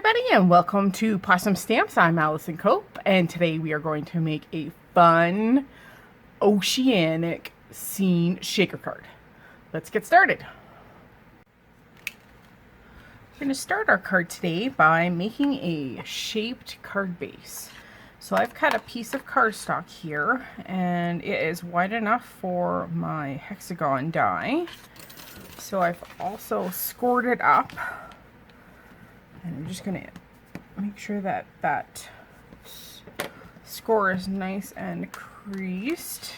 everybody, and welcome to Pawsome Stamps. I'm Allison Cope, and today we are going to make a fun Oceanic scene shaker card. Let's get started. We're going to start our card today by making a shaped card base. So I've cut a piece of cardstock here, and it is wide enough for my hexagon die. So I've also scored it up. And I'm just going to make sure that that score is nice and creased.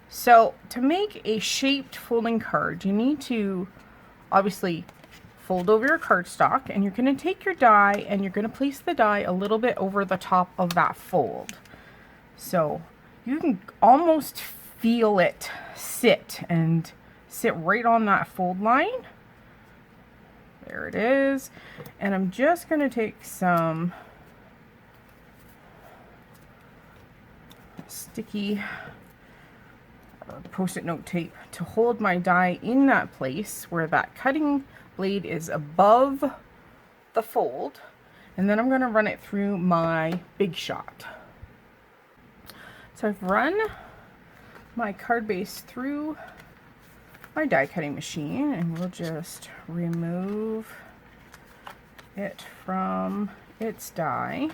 So to make a shaped folding card, you need to obviously fold over your cardstock, and you're going to take your die and you're going to place the die a little bit over the top of that fold. So you can almost feel it sit right on that fold line. There it is. And I'm just going to take some sticky Post-it note tape to hold my die in that place where that cutting blade is above the fold. And then I'm going to run it through my Big Shot. So I've run my card base through my die cutting machine, and we'll just remove it from its die.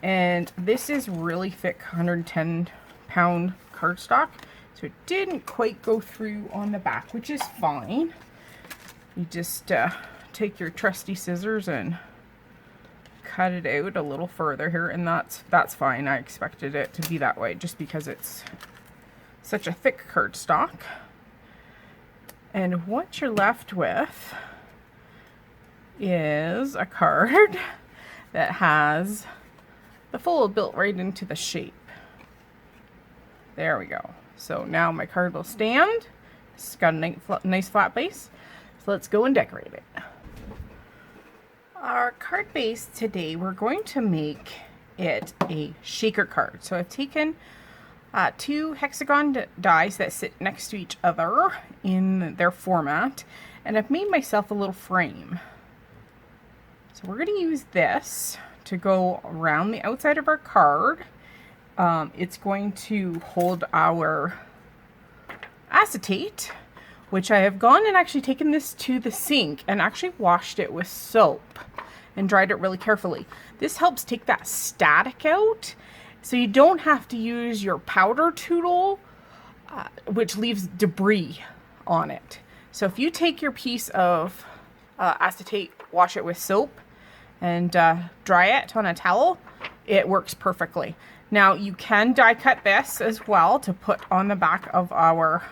And this is really thick 110-pound cardstock, so it didn't quite go through on the back, which is fine. You just take your trusty scissors and cut it out a little further here, and that's fine. I expected it to be that way just because it's such a thick cardstock. And what you're left with is a card that has the fold built right into the shape. There we go. So now my card will stand. It's got a nice flat base. So let's go and decorate it. Our card base today, we're going to make it a shaker card. So I've taken two hexagon dies that sit next to each other in their format, and I've made myself a little frame. So we're going to use this to go around the outside of our card. It's going to hold our acetate, which I have gone and actually taken this to the sink and actually washed it with soap and dried it really carefully. This helps take that static out, so you don't have to use your powder tool, which leaves debris on it. So if you take your piece of acetate, wash it with soap, and dry it on a towel, it works perfectly. Now you can die cut this as well to put on the back of our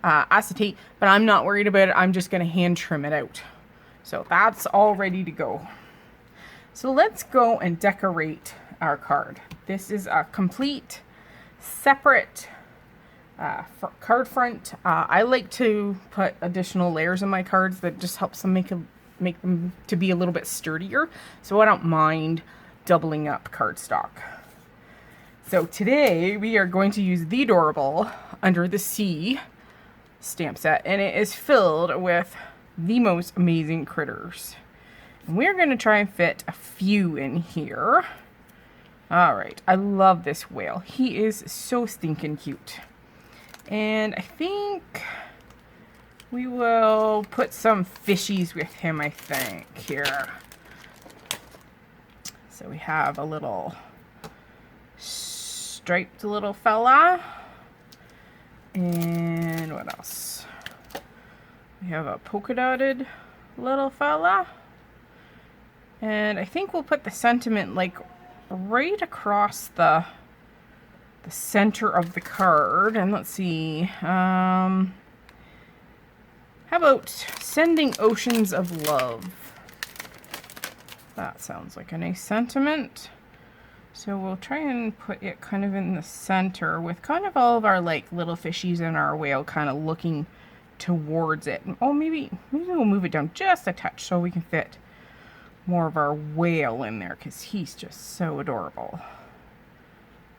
acetate, but I'm not worried about it. I'm just going to hand trim it out. So that's all ready to go. So let's go and decorate our card. This is a complete separate card front. I like to put additional layers in my cards that just helps them make them to be a little bit sturdier. So I don't mind doubling up cardstock. So today we are going to use the Adorable Under the Sea stamp set, and it is filled with the most amazing critters. And we're going to try and fit a few in here. All right, I love this whale. He is so stinking cute. And I think we will put some fishies with him, I think, here. So we have a little striped little fella. And what else? We have a polka dotted little fella. And I think we'll put the sentiment like right across the center of the card. And let's see, how about sending oceans of love? That sounds like a nice sentiment. So we'll try and put it kind of in the center with kind of all of our like little fishies and our whale kind of looking towards it. Oh, maybe we'll move it down just a touch so we can fit more of our whale in there, because he's just so adorable.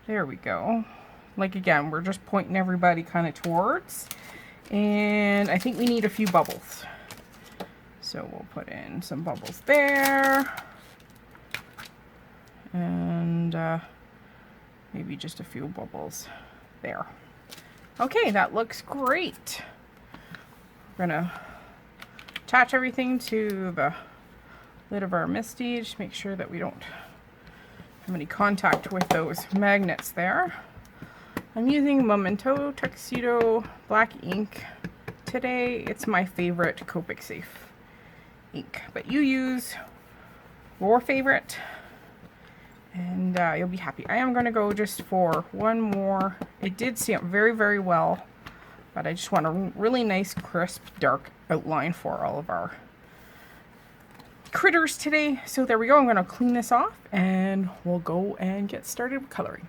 There we go. Like, again, we're just pointing everybody kind of towards, and I think we need a few bubbles. So we'll put in some bubbles there. and maybe just a few bubbles there. Okay, that looks great. We're gonna attach everything to the lid of our Misty. Just make sure that we don't have any contact with those magnets there. I'm using Memento Tuxedo black ink today. It's my favorite Copic Safe ink, but you use your favorite and you'll be happy. I am going to go just for one more. It did stamp very, very well, but I just want a really nice, crisp, dark outline for all of our critters today. So there we go. I'm going to clean this off and we'll go and get started with coloring.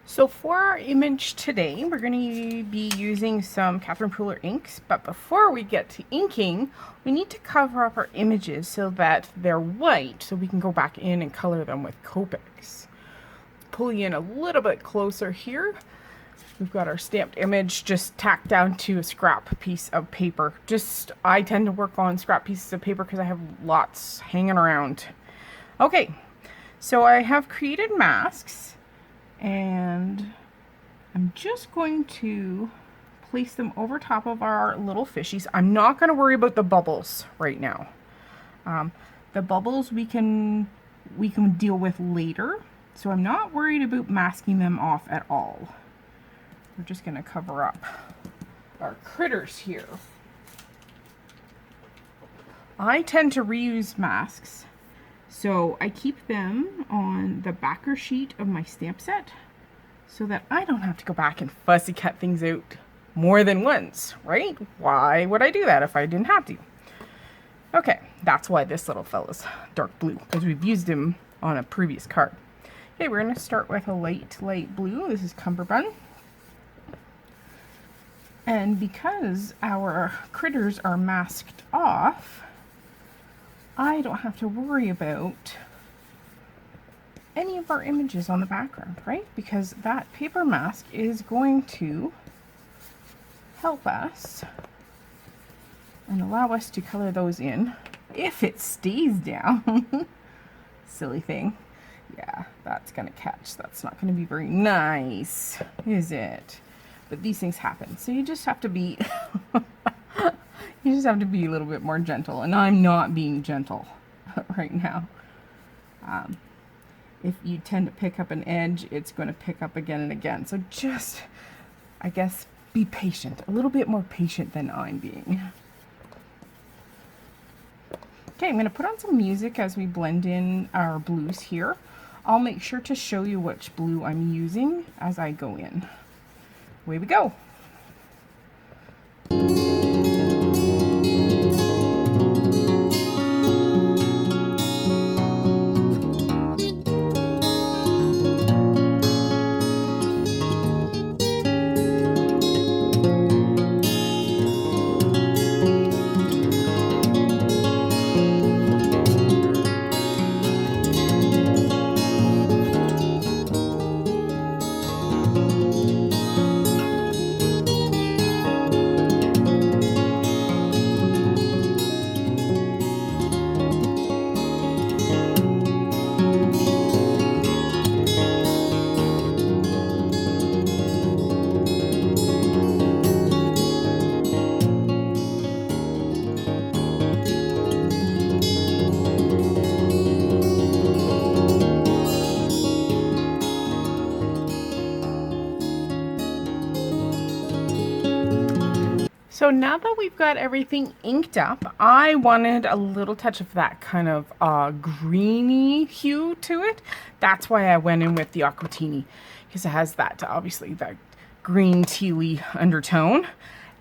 So for our image today, we're going to be using some Catherine Pooler inks, but before we get to inking, we need to cover up our images so that they're white, so we can go back in and color them with Copics. Pull you in a little bit closer here. We've got our stamped image just tacked down to a scrap piece of paper. I tend to work on scrap pieces of paper because I have lots hanging around. Okay, so I have created masks. And I'm just going to place them over top of our little fishies. I'm not going to worry about the bubbles right now. The bubbles we can deal with later. So I'm not worried about masking them off at all. We're just going to cover up our critters here. I tend to reuse masks. So I keep them on the backer sheet of my stamp set so that I don't have to go back and fussy cut things out more than once, right? Why would I do that if I didn't have to? Okay, that's why this little fella's dark blue, because we've used him on a previous card. Okay, we're going to start with a light blue. This is Cumberbund. And because our critters are masked off, I don't have to worry about any of our images on the background, right? Because that paper mask is going to help us and allow us to color those in if it stays down. Silly thing. Yeah, that's gonna catch. That's not gonna be very nice, is it? But these things happen. So you just have to be you just have to be a little bit more gentle, and I'm not being gentle right now. If you tend to pick up an edge, it's going to pick up again and again. So just, I guess, be patient. A little bit more patient than I'm being. Okay, I'm going to put on some music as we blend in our blues here. I'll make sure to show you which blue I'm using as I go in. Away we go. So now that we've got everything inked up, I wanted a little touch of that kind of greeny hue to it. That's why I went in with the Aquatini, because it has that, obviously, that green tealy undertone.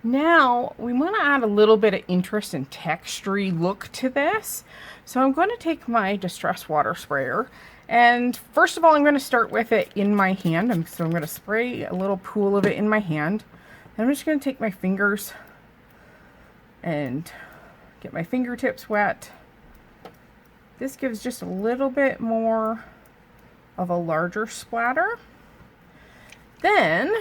Now, we want to add a little bit of interest and textury look to this. So I'm going to take my Distress Water Sprayer, and first of all, I'm going to start with it in my hand. So I'm going to spray a little pool of it in my hand. And I'm just going to take my fingers and get my fingertips wet. This gives just a little bit more of a larger splatter. Then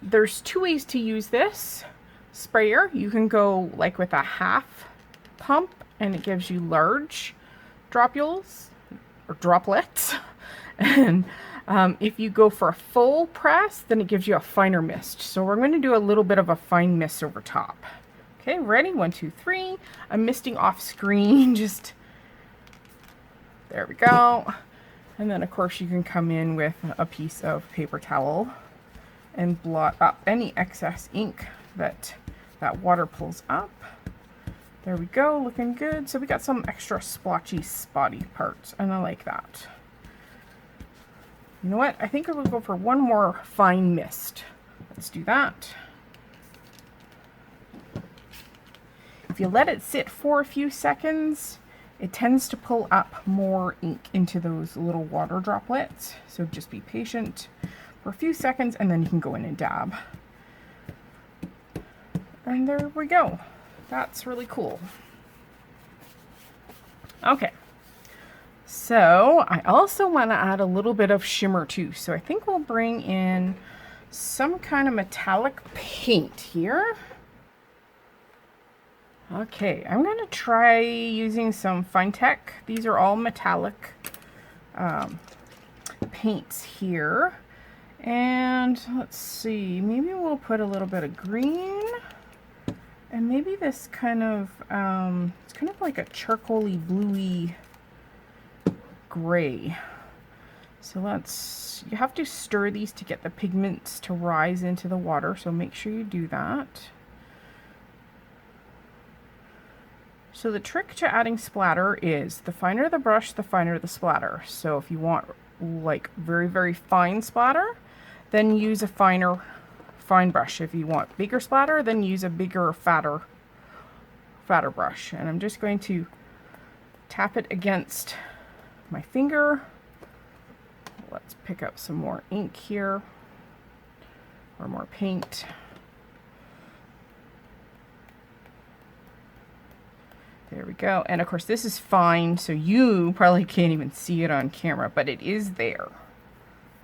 there's two ways to use this sprayer. You can go like with a half pump and it gives you large dropules or droplets. And if you go for a full press, then it gives you a finer mist. So we're going to do a little bit of a fine mist over top. Okay, ready? 1, 2, 3. I'm misting off screen. Just there we go. And then of course you can come in with a piece of paper towel and blot up any excess ink that water pulls up. There we go, looking good. So we got some extra splotchy, spotty parts, and I like that. You know what? I think I will go for one more fine mist. Let's do that. If you let it sit for a few seconds, it tends to pull up more ink into those little water droplets. So just be patient for a few seconds and then you can go in and dab. And there we go. That's really cool. Okay. So I also want to add a little bit of shimmer too. So I think we'll bring in some kind of metallic paint here. Okay, I'm going to try using some Finetec. These are all metallic paints here. And let's see, maybe we'll put a little bit of green. And maybe this kind of, it's kind of like a charcoaly, bluey gray. So you have to stir these to get the pigments to rise into the water. So make sure you do that. So the trick to adding splatter is the finer the brush, the finer the splatter. So if you want like very, very fine splatter, then use a fine brush. If you want bigger splatter, then use a bigger, fatter brush. And I'm just going to tap it against my finger. Let's pick up some more ink here, or more paint. There we go. And of course this is fine, so you probably can't even see it on camera, but it is there.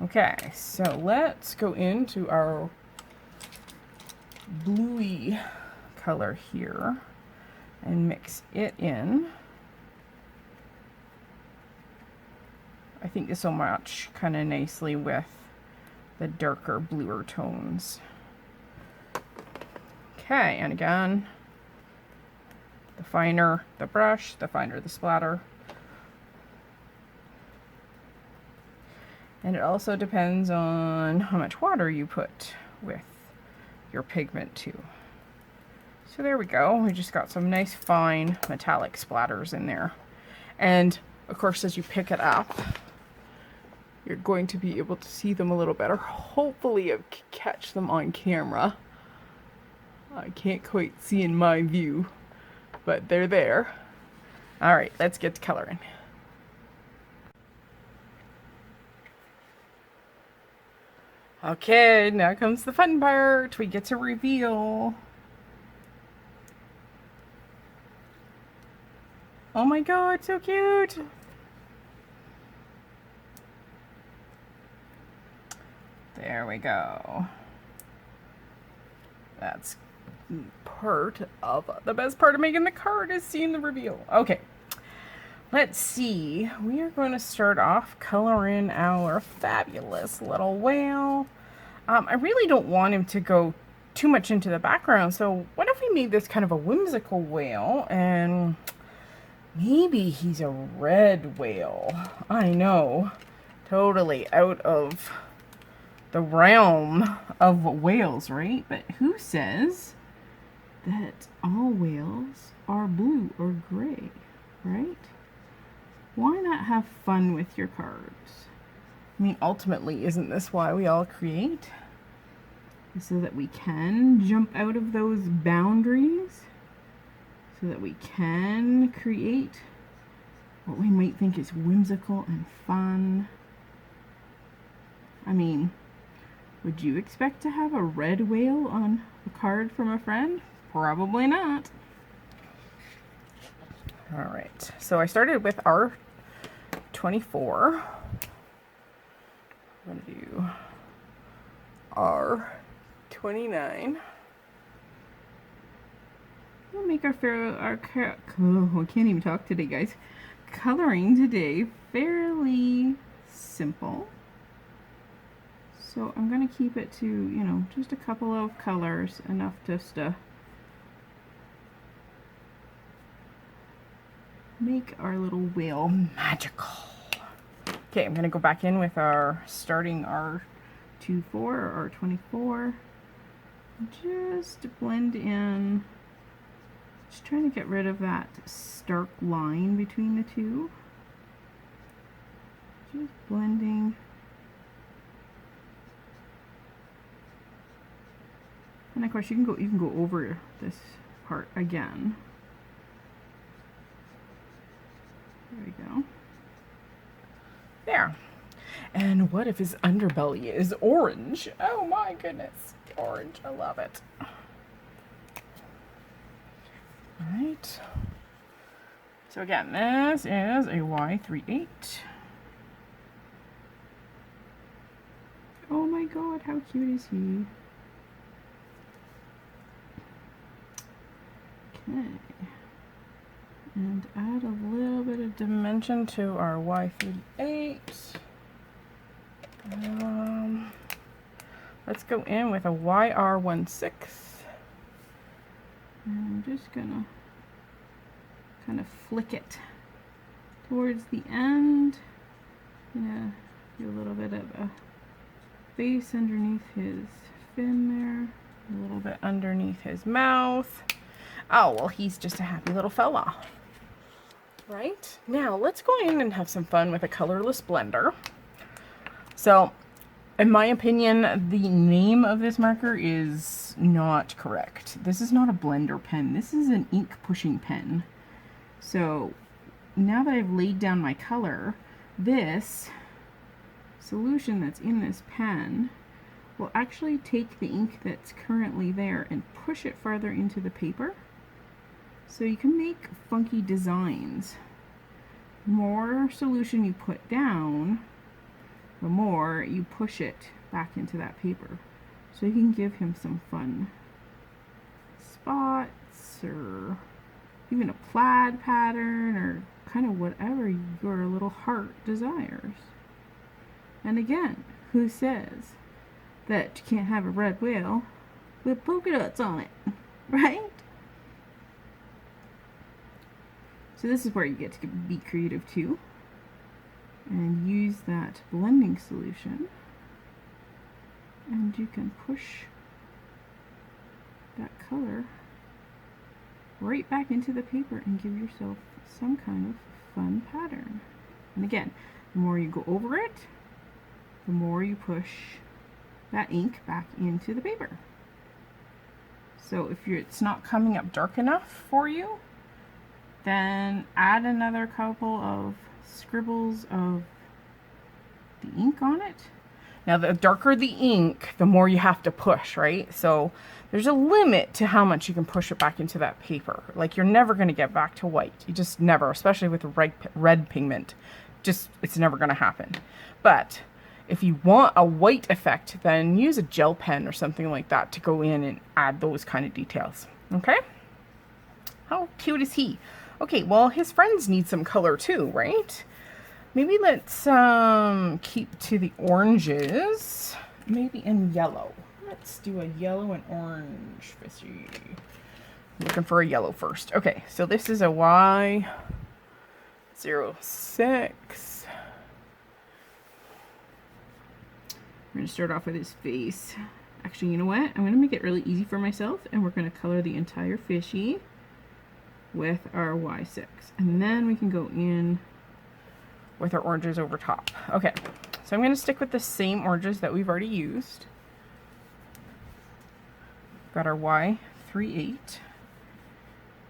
Okay, so let's go into our bluey color here and mix it in. I think this will match kind of nicely with the darker, bluer tones. Okay, and again, the finer the brush, the finer the splatter. And it also depends on how much water you put with your pigment too. So there we go. We just got some nice fine metallic splatters in there. And of course, as you pick it up, you're going to be able to see them a little better. Hopefully I can catch them on camera. I can't quite see in my view, but they're there. All right, let's get to coloring. Okay, now comes the fun part. We get to reveal. Oh my god, so cute. There we go. That's part of the best part of making the card is seeing the reveal. Okay, let's see. We are going to start off coloring our fabulous little whale. I really don't want him to go too much into the background, so what if we made this kind of a whimsical whale, and maybe he's a red whale. I know, totally out of the realm of whales, right? But who says that all whales are blue or gray, right? Why not have fun with your cards? I mean, ultimately, isn't this why we all create? So that we can jump out of those boundaries, so that we can create what we might think is whimsical and fun. I mean, would you expect to have a red whale on a card from a friend? Probably not. All right, so I started with R24. I'm gonna do R29. We'll make our I can't even talk today, guys. coloring today fairly simple. So I'm going to keep it to, you know, just a couple of colors, enough just to make our little whale magical. Okay, I'm going to go back in with our starting R24 or R24. Just blend in, just trying to get rid of that stark line between the two. Just blending. And of course you can go over this part again. There we go. There. And what if his underbelly is orange? Oh my goodness. Orange. I love it. Alright. So again, this is a Y38. Oh my god, how cute is he? Okay. And add a little bit of dimension to our Y38. Let's go in with a YR16. And I'm just gonna kind of flick it towards the end. Yeah, do a little bit of a face underneath his fin there. A little bit underneath his mouth. Oh, well, he's just a happy little fella. Right? Now, let's go in and have some fun with a colorless blender. So, in my opinion, the name of this marker is not correct. This is not a blender pen. This is an ink pushing pen. So, now that I've laid down my color, this solution that's in this pen will actually take the ink that's currently there and push it farther into the paper. So you can make funky designs. The more solution you put down, the more you push it back into that paper. So you can give him some fun spots, or even a plaid pattern, or kind of whatever your little heart desires. And again, who says that you can't have a red whale with polka dots on it, right? So this is where you get to be creative too, and use that blending solution, and you can push that color right back into the paper and give yourself some kind of fun pattern. And again, the more you go over it, the more you push that ink back into the paper. So if it's not coming up dark enough for you, then add another couple of scribbles of the ink on it. Now, the darker the ink, the more you have to push, right? So there's a limit to how much you can push it back into that paper. Like, you're never going to get back to white. You just never, especially with red pigment. Just, it's never going to happen. But if you want a white effect, then use a gel pen or something like that to go in and add those kind of details. Okay? How cute is he? Okay, well, his friends need some color too, right? Maybe let's keep to the oranges. Maybe in yellow. Let's do a yellow and orange fishy. Looking for a yellow first. Okay, so this is a Y06. We're going to start off with his face. Actually, you know what? I'm going to make it really easy for myself, and we're going to color the entire fishy with our Y6, and then we can go in with our oranges over top. Okay, so I'm going to stick with the same oranges that we've already used. Got our Y38,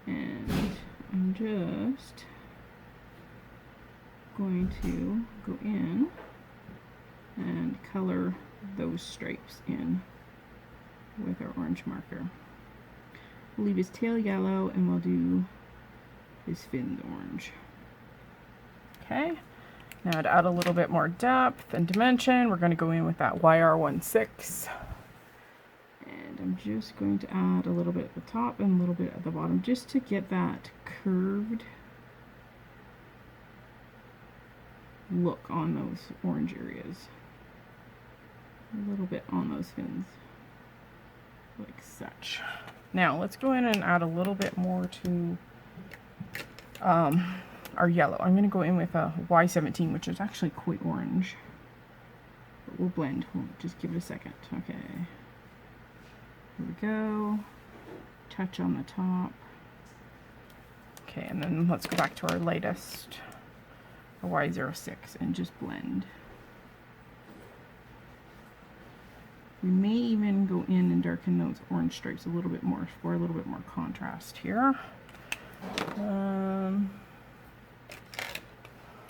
and I'm just going to go in and color those stripes in with our orange marker. We'll leave his tail yellow, and we'll do his fins orange. Okay, now to add a little bit more depth and dimension, we're going to go in with that YR16. And I'm just going to add a little bit at the top and a little bit at the bottom, just to get that curved look on those orange areas. A little bit on those fins, like such. Now let's go in and add a little bit more to our yellow. I'm going to go in with a Y17, which is actually quite orange. But we'll blend. We'll just give it a second. Okay. Here we go. Touch on the top. Okay, and then let's go back to our lightest, our Y06, and just blend. We may even go in and darken those orange stripes a little bit more for a little bit more contrast here.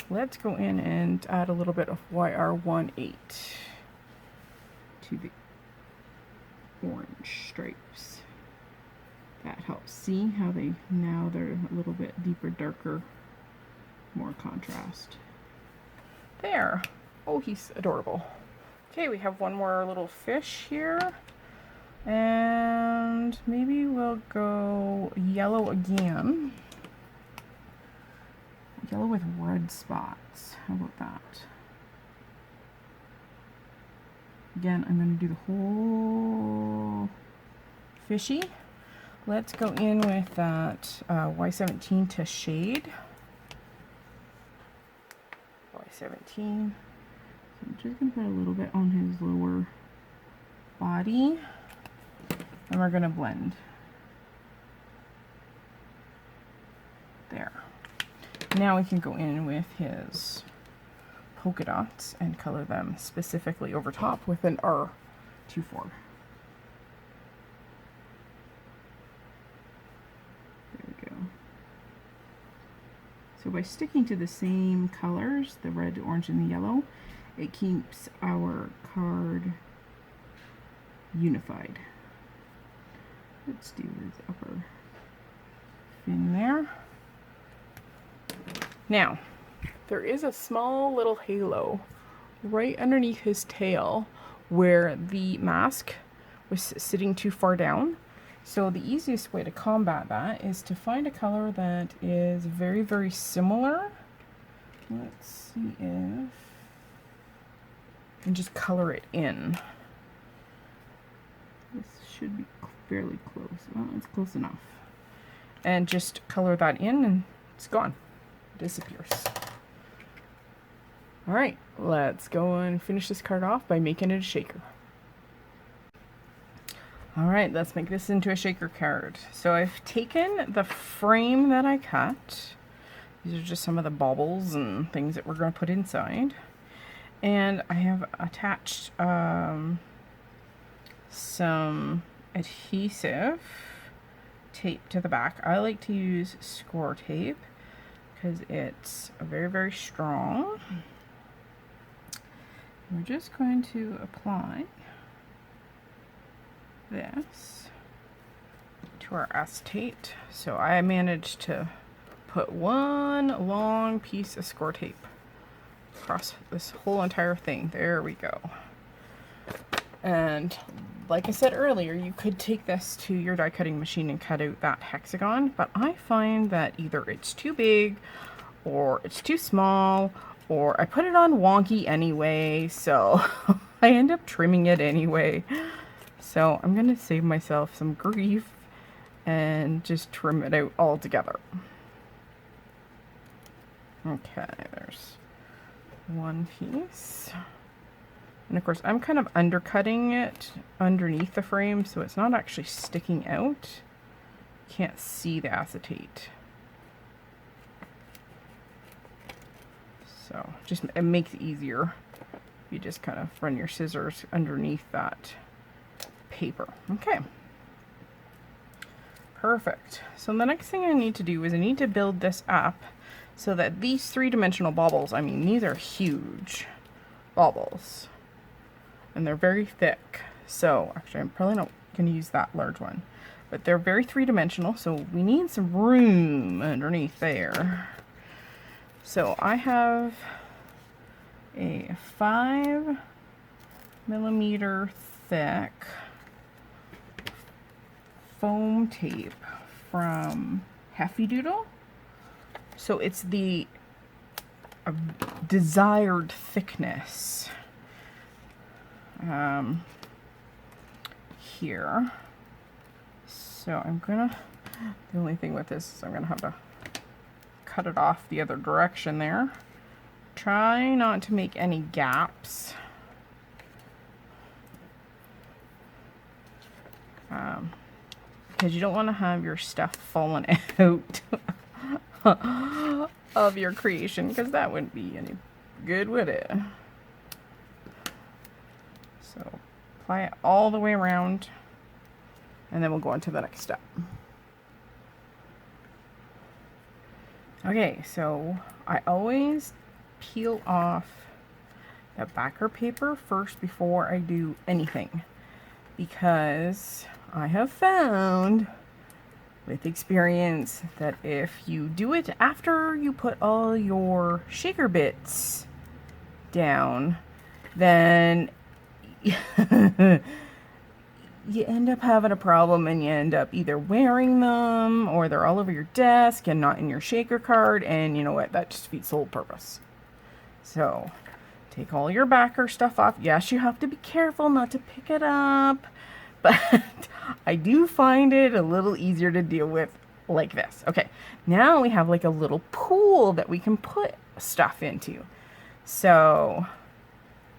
Let's go in and add a little bit of YR18 to the orange stripes. That helps. See how they're a little bit deeper, darker, more contrast. There. Oh, he's adorable. Okay, we have one more little fish here. And maybe we'll go yellow again. Yellow with red spots. How about that? Again, I'm going to do the whole fishy. Let's go in with that Y17 to shade. Y17. I'm just going to put a little bit on his lower body. And we're going to blend. There. Now we can go in with his polka dots and color them specifically over top with an R24. There we go. So by sticking to the same colors, the red, the orange, and the yellow, it keeps our card unified. Let's do his upper fin there. Now, there is a small little halo right underneath his tail where the mask was sitting too far down. So the easiest way to combat that is to find a color that is very, very similar. Let's see if... and just color it in. This should be fairly close. Well, it's close enough. And just color that in and it's gone. Disappears. Alright, let's go and finish this card off by making it a shaker. Alright, let's make this into a shaker card. So I've taken the frame that I cut. These are just some of the baubles and things that we're going to put inside. And I have attached some adhesive tape to the back. I like to use score tape because it's very, very strong. We're just going to apply this to our acetate. So I managed to put one long piece of score tape across this whole entire thing. There we go. And like I said earlier, you could take this to your die cutting machine and cut out that hexagon, but I find that either it's too big or it's too small, or I put it on wonky anyway, so I end up trimming it anyway. So I'm gonna save myself some grief and just trim it out altogether. Okay, there's one piece. And of course, I'm kind of undercutting it underneath the frame, so it's not actually sticking out. Can't see the acetate. So just, it makes it easier. You just kind of run your scissors underneath that paper. Okay. Perfect. So the next thing I need to do is I need to build this up so that these three-dimensional baubles, I mean, these are huge baubles. And they're very thick. So actually, I'm probably not going to use that large one. But they're very three-dimensional, so we need some room underneath there. So I have a 5mm thick foam tape from Hefty Doodle. So it's the a desired thickness here. So I'm gonna, the only thing with this is I'm gonna have to cut it off the other direction there. Try not to make any gaps. Because you don't want to have your stuff falling out of your creation, because that wouldn't be any good, would it? So apply it all the way around, and then we'll go on to the next step. Okay, so I always peel off the backer paper first before I do anything, because I have found with experience that if you do it after you put all your shaker bits down, then you end up having a problem, and you end up either wearing them or they're all over your desk and not in your shaker card, and you know what, that just defeats the whole purpose. So take all your backer stuff off. Yes, you have to be careful not to pick it up, but I do find it a little easier to deal with like this. Okay, now we have like a little pool that we can put stuff into. So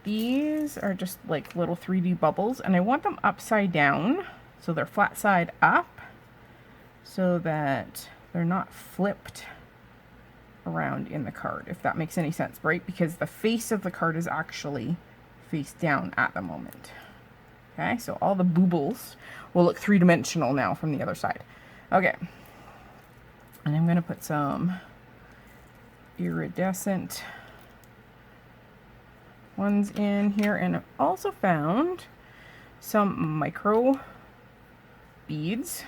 these are just like little 3D bubbles, and I want them upside down, so they're flat side up, so that they're not flipped around in the card, if that makes any sense, right? Because the face of the card is actually face down at the moment. Okay, so all the boobles will look three-dimensional now from the other side. Okay, and I'm going to put some iridescent ones in here, and I've also found some micro beads.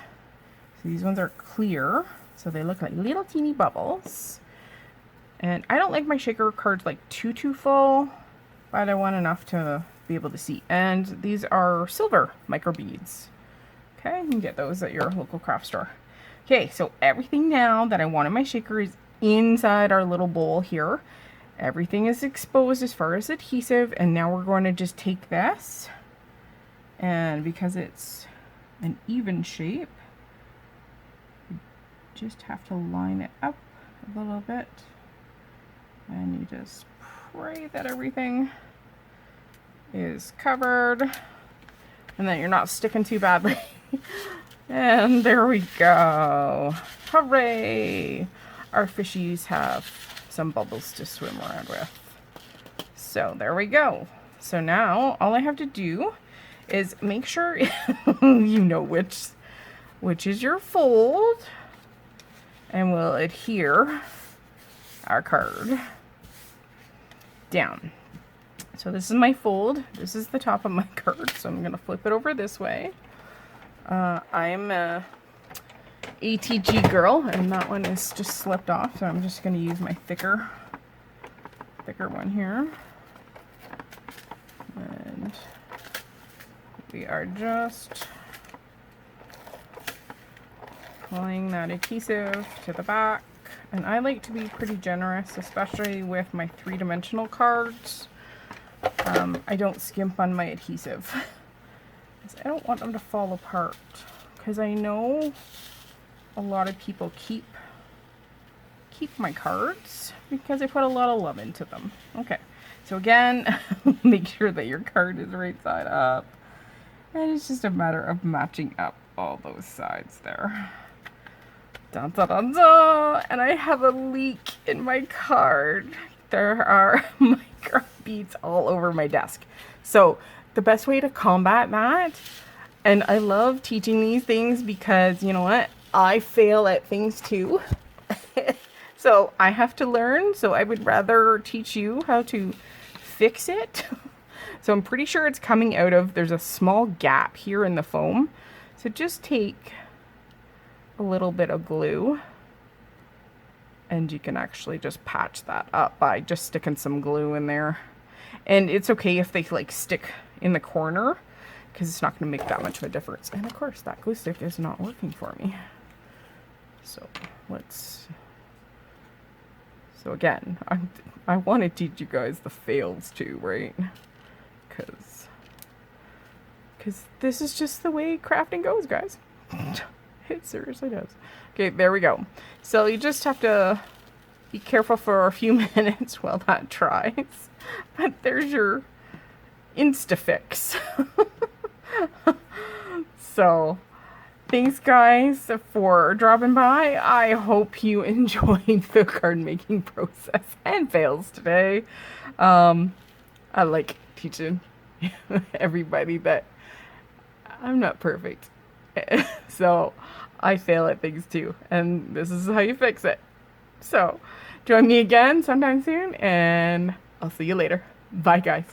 So these ones are clear, so they look like little teeny bubbles. And I don't like my shaker cards like too full, but I want enough to be able to see. And these are silver micro beads. Okay, you can get those at your local craft store. Okay, so everything now that I want in my shaker is inside our little bowl here. Everything is exposed as far as adhesive, and now we're going to just take this, and because it's an even shape, you just have to line it up a little bit, and you just pray that everything is covered and that you're not sticking too badly. And there we go. Hooray! Our fishies have some bubbles to swim around with. So there we go. So now all I have to do is make sure you know which is your fold, and we'll adhere our card down. So this is my fold. This is the top of my card. So I'm going to flip it over this way. I'm a ATG girl, and that one is just slipped off. So I'm just going to use my thicker one here. And we are just applying that adhesive to the back. And I like to be pretty generous, especially with my three-dimensional cards. I don't skimp on my adhesive. I don't want them to fall apart, because I know a lot of people keep my cards because I put a lot of love into them. Okay, so again, make sure that your card is right side up, and it's just a matter of matching up all those sides there. Dun, dun, dun, dun. And I have a leak in my card. There are micro beads all over my desk. So the best way to combat that, and I love teaching these things because, you know what, I fail at things too. So I have to learn, so I would rather teach you how to fix it. So I'm pretty sure it's coming out of, there's a small gap here in the foam. So just take a little bit of glue, and you can actually just patch that up by just sticking some glue in there. And it's okay if they like stick in the corner, because it's not going to make that much of a difference. And of course that glue stick is not working for me. So let's So again, I want to teach you guys the fails too, right? Because this is just the way crafting goes, guys. It seriously does. Okay, there we go. So you just have to be careful for a few minutes while that dries. But there's your Insta-fix. So, thanks guys for dropping by. I hope you enjoyed the card making process and fails today. I like teaching everybody that I'm not perfect. So, I fail at things too. And this is how you fix it. So, join me again sometime soon, and I'll see you later. Bye, guys.